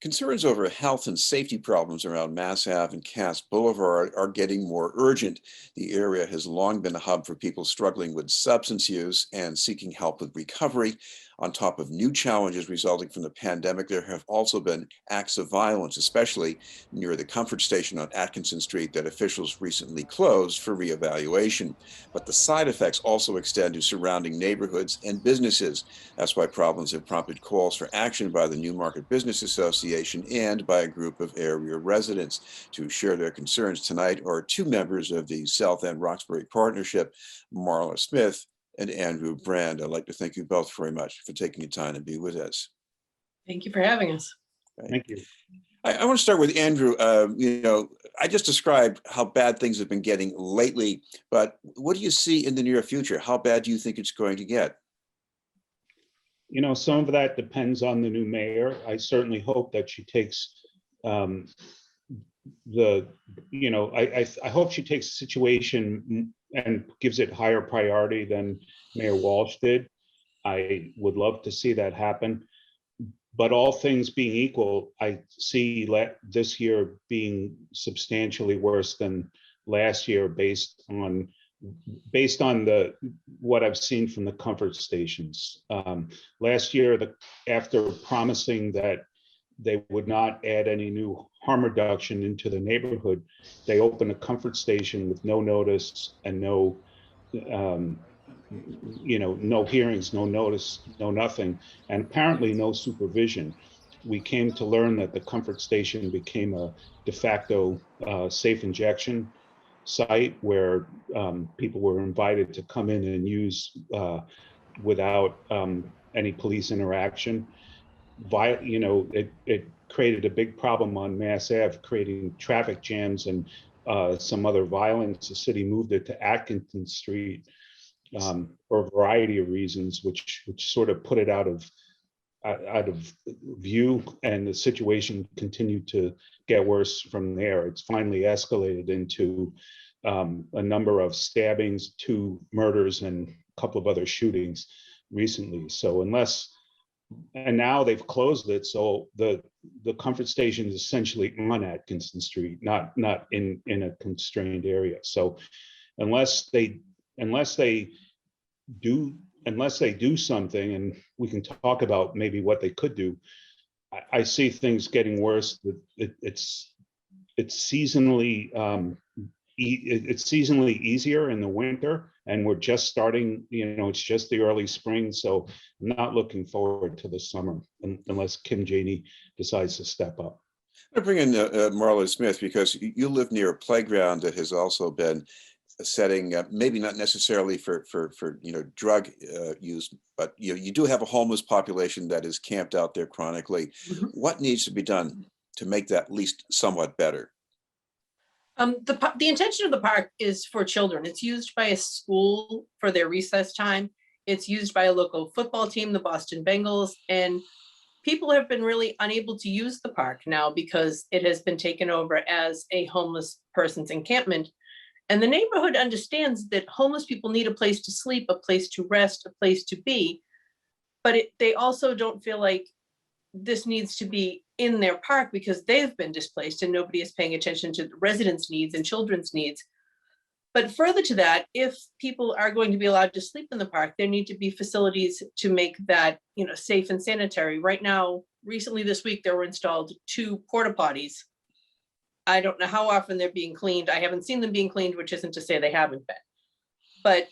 Concerns over health and safety problems around Mass Ave and Cass Boulevard are getting more urgent. The area has long been a hub for people struggling with substance use and seeking help with recovery. On top of new challenges resulting from the pandemic, there have also been acts of violence, especially near the Comfort Station on Atkinson Street that officials recently closed for reevaluation. But the side effects also extend to surrounding neighborhoods and businesses. That's why problems have prompted calls for action by the Newmarket Business Association and by a group of area residents. To share their concerns tonight are two members of the South End Roxbury Partnership, Marla Smith and Andrew Brand. I'd like to thank you both very much for taking the time to be with us. Thank you for having us. Thank you. I want to start with Andrew. I just described how bad things have been getting lately, but what do you see in the near future? How bad do you think it's going to get? Some of that depends on the new mayor. I certainly hope that she takes I hope she takes the situation and gives it higher priority than Mayor Walsh did. I would love to see that happen. But all things being equal, I see this year being substantially worse than last year based on what I've seen from the comfort stations. Last year, after promising that they would not add any new harm reduction into the neighborhood, they opened a comfort station with no notice and no hearings, no notice, no nothing, and apparently no supervision. We came to learn that the comfort station became a de facto safe injection site where people were invited to come in and use without any police interaction. It created a big problem on Mass Ave, creating traffic jams and some other violence. The city moved it to Atkinson Street for a variety of reasons, which sort of put it out of view, and the situation continued to get worse from there. It's finally escalated into a number of stabbings, 2 murders, and a couple of other shootings recently. So and now they've closed it, so the comfort station is essentially on Atkinson Street, not in a constrained area. So unless they do something, and we can talk about maybe what they could do, I see things getting worse. It's seasonally easier in the winter, and we're just starting, it's just the early spring, so I'm not looking forward to the summer unless Kim Janey decides to step up. I'm going to bring in Marla Smith, because you live near a playground that has also been a setting, maybe not necessarily for drug use, but you do have a homeless population that is camped out there chronically. Mm-hmm. What needs to be done to make that at least somewhat better? The intention of the park is for children. It's used by a school for their recess time. It's used by a local football team, the Boston Bengals, and people have been really unable to use the park now because it has been taken over as a homeless person's encampment. And the neighborhood understands that homeless people need a place to sleep, a place to rest, a place to be, but they also don't feel like this needs to be in their park because they've been displaced and nobody is paying attention to the residents' needs and children's needs. But further to that, if people are going to be allowed to sleep in the park, there need to be facilities to make that, safe and sanitary. Right now, recently this week, there were installed 2 porta potties. I don't know how often they're being cleaned. I haven't seen them being cleaned, which isn't to say they haven't been. But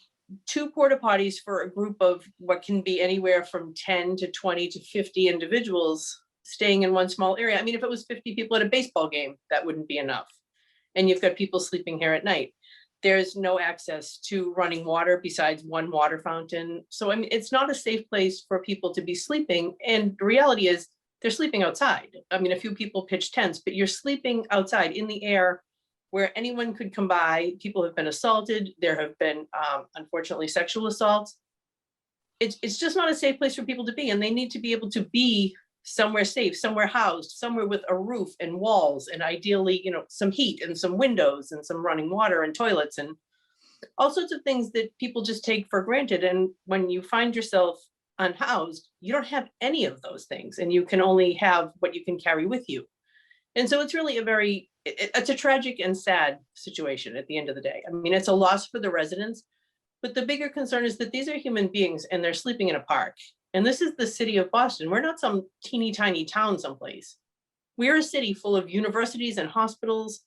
2 porta potties for a group of what can be anywhere from 10 to 20 to 50 individuals staying in one small area. I mean, if it was 50 people at a baseball game, that wouldn't be enough. And you've got people sleeping here at night. There's no access to running water besides one water fountain. So, I mean, it's not a safe place for people to be sleeping. And the reality is they're sleeping outside. I mean, a few people pitch tents, but you're sleeping outside in the air where anyone could come by. People have been assaulted. There have been, unfortunately, sexual assaults. It's just not a safe place for people to be. And they need to be able to be somewhere safe, somewhere housed, somewhere with a roof and walls, and ideally, some heat and some windows and some running water and toilets and all sorts of things that people just take for granted. And when you find yourself unhoused, you don't have any of those things, and you can only have what you can carry with you. And so it's really it's a tragic and sad situation at the end of the day. I mean, it's a loss for the residents, but the bigger concern is that these are human beings and they're sleeping in a park. And this is the city of Boston. We're not some teeny tiny town someplace. We're a city full of universities and hospitals.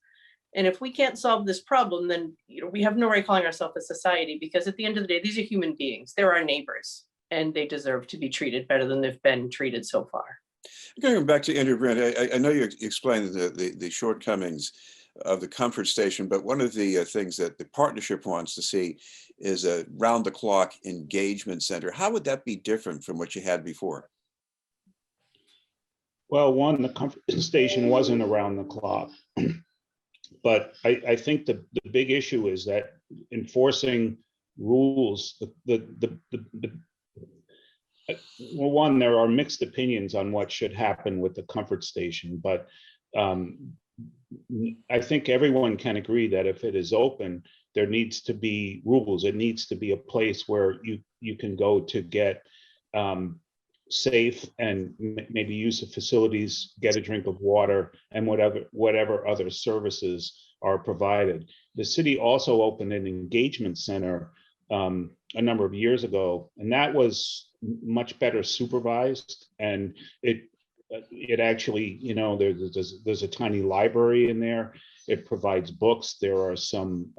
And if we can't solve this problem, then we have no right calling ourselves a society, because at the end of the day, these are human beings. They're our neighbors, and they deserve to be treated better than they've been treated so far. Going back to Andrew Brandt, I know you explained the shortcomings of the comfort station, but one of the things that the partnership wants to see is a round-the-clock engagement center. How would that be different from what you had before? Well, one, the comfort station wasn't around the clock. But I think the big issue is that enforcing rules, well, one, there are mixed opinions on what should happen with the comfort station, but I think everyone can agree that if it is open, there needs to be rules. It needs to be a place where you can go to get safe and maybe use the facilities, get a drink of water, and whatever other services are provided. The city also opened an engagement center a number of years ago, and that was much better supervised. And it actually, there's a tiny library in there. It provides books. There are some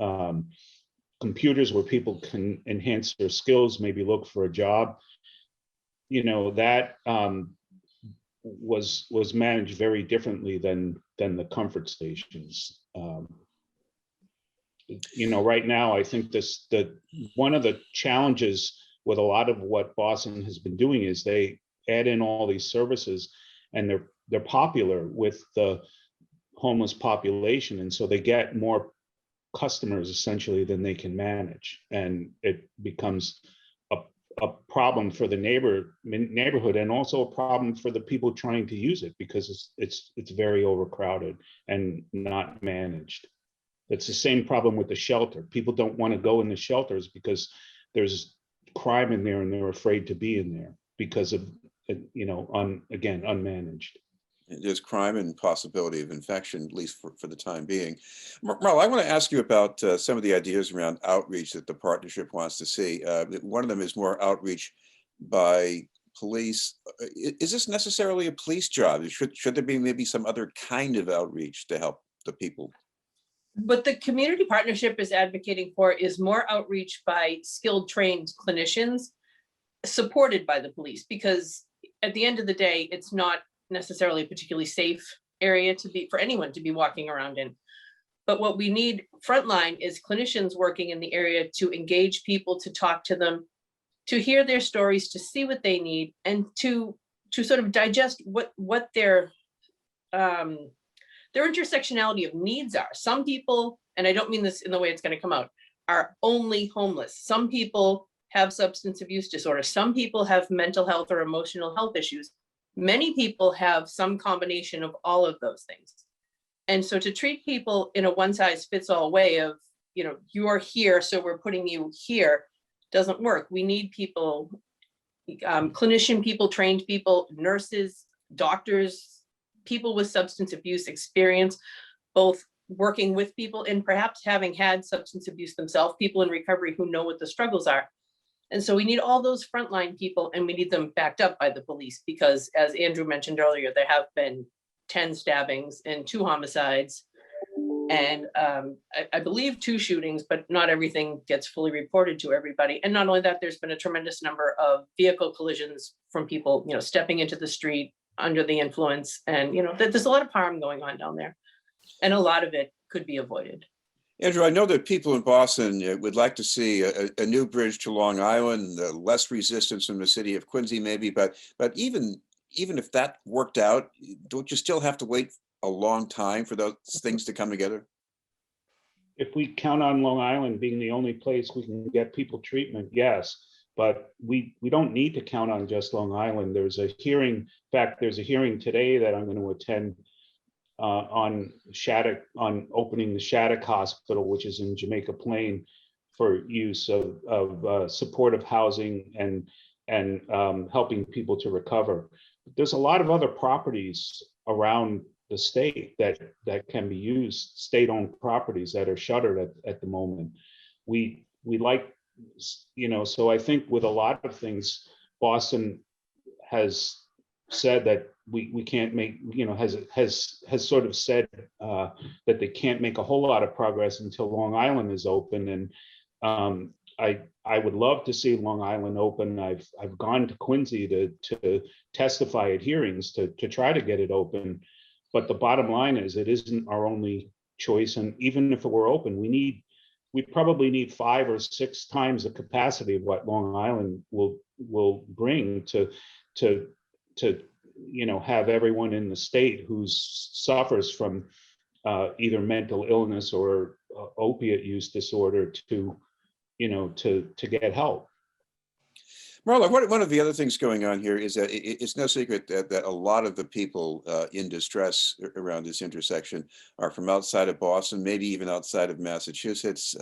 computers where people can enhance their skills, maybe look for a job. That was managed very differently than the comfort stations. Right now, I think one of the challenges with a lot of what Boston has been doing is they add in all these services, and they're popular with the homeless population, and so they get more customers essentially than they can manage, and it becomes a problem for the neighborhood, and also a problem for the people trying to use it, because it's very overcrowded and not managed. It's the same problem with the shelter. People don't want to go in the shelters because there's crime in there, and they're afraid to be in there because of unmanaged. There's crime and possibility of infection, at least for the time being. Marla, I want to ask you about some of the ideas around outreach that the partnership wants to see. One of them is more outreach by police. Is this necessarily a police job? Should there be maybe some other kind of outreach to help the people? What the community partnership is advocating for is more outreach by skilled, trained clinicians supported by the police, because at the end of the day, it's not necessarily a particularly safe area for anyone to be walking around in. But what we need frontline is clinicians working in the area to engage people, to talk to them, to hear their stories, to see what they need, and to sort of digest what their intersectionality of needs are. Some people, and I don't mean this in the way it's going to come out, are only homeless. Some people have substance abuse disorder. Some people have mental health or emotional health issues. Many people have some combination of all of those things. And so to treat people in a one-size-fits-all way of, you are here, so we're putting you here, doesn't work. We need people, clinician people, trained people, nurses, doctors, people with substance abuse experience, both working with people and perhaps having had substance abuse themselves, people in recovery who know what the struggles are. And so we need all those frontline people, and we need them backed up by the police, because as Andrew mentioned earlier, there have been 10 stabbings and 2 homicides, and I believe 2 shootings, but not everything gets fully reported to everybody. And not only that, there's been a tremendous number of vehicle collisions from people, stepping into the street under the influence. And, there's a lot of harm going on down there, and a lot of it could be avoided. Andrew, I know that people in Boston would like to see a new bridge to Long Island, less resistance from the city of Quincy, maybe. But even if that worked out, don't you still have to wait a long time for those things to come together? If we count on Long Island being the only place we can get people treatment, yes. But we don't need to count on just Long Island. There's a hearing. In fact, there's a hearing today that I'm going to attend on opening the Shattuck Hospital, which is in Jamaica Plain, for use of supportive housing and and helping people to recover. There's a lot of other properties around the state that can be used, state-owned properties that are shuttered at the moment. We like, so I think with a lot of things, Boston has said that we can't make, has sort of said that they can't make a whole lot of progress until Long Island is open. And I would love to see Long Island open. I've gone to Quincy to testify at hearings to try to get it open. But the bottom line is it isn't our only choice. And even if it were open, we probably need 5 or 6 times the capacity of what Long Island will bring to have everyone in the state who suffers from either mental illness or opiate use disorder to get help. Marla, one of the other things going on here is that it's no secret that a lot of the people in distress around this intersection are from outside of Boston, maybe even outside of Massachusetts.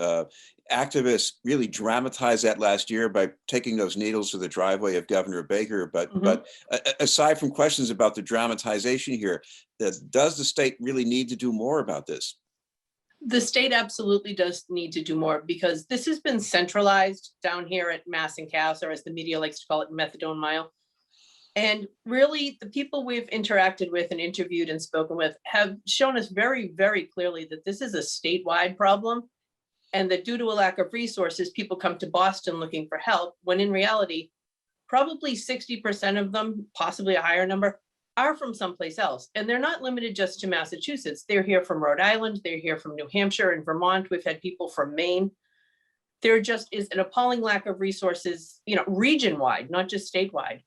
Activists really dramatized that last year by taking those needles to the driveway of Governor Baker. But aside from questions about the dramatization here, does the state really need to do more about this? The state absolutely does need to do more, because this has been centralized down here at Mass and Cass, or as the media likes to call it, methadone mile. And really, the people we've interacted with and interviewed and spoken with have shown us very, very clearly that this is a statewide problem, and that due to a lack of resources, people come to Boston looking for help, when in reality, probably 60% of them, possibly a higher number, are from someplace else. And they're not limited just to Massachusetts. They're here from Rhode Island, they're here from New Hampshire and Vermont. We've had people from Maine. There just is an appalling lack of resources, region-wide, not just statewide.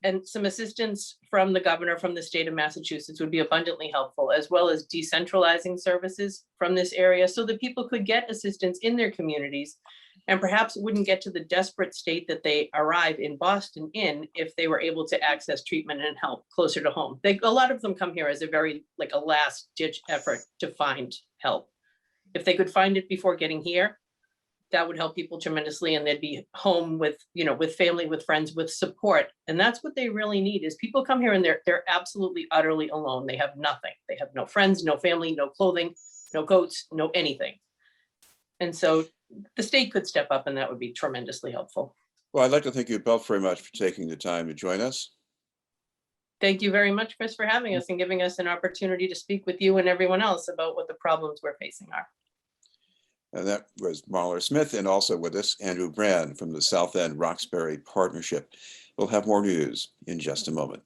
And some assistance from the governor, from the state of Massachusetts, would be abundantly helpful, as well as decentralizing services from this area so that people could get assistance in their communities, and perhaps wouldn't get to the desperate state that they arrive in Boston if they were able to access treatment and help closer to home. A lot of them come here as a last ditch effort to find help. If they could find it before getting here, that would help people tremendously, and they'd be home with family, with friends, with support. And that's what they really need, is people come here and they're absolutely, utterly alone. They have nothing. They have no friends, no family, no clothing, no goats, no anything. And so the state could step up, and that would be tremendously helpful. Well, I'd like to thank you both very much for taking the time to join us. Thank you very much, Chris, for having us and giving us an opportunity to speak with you and everyone else about what the problems we're facing are. And that was Marla Smith, and also with us, Andrew Brand from the South End Roxbury Partnership. We'll have more news in just a moment.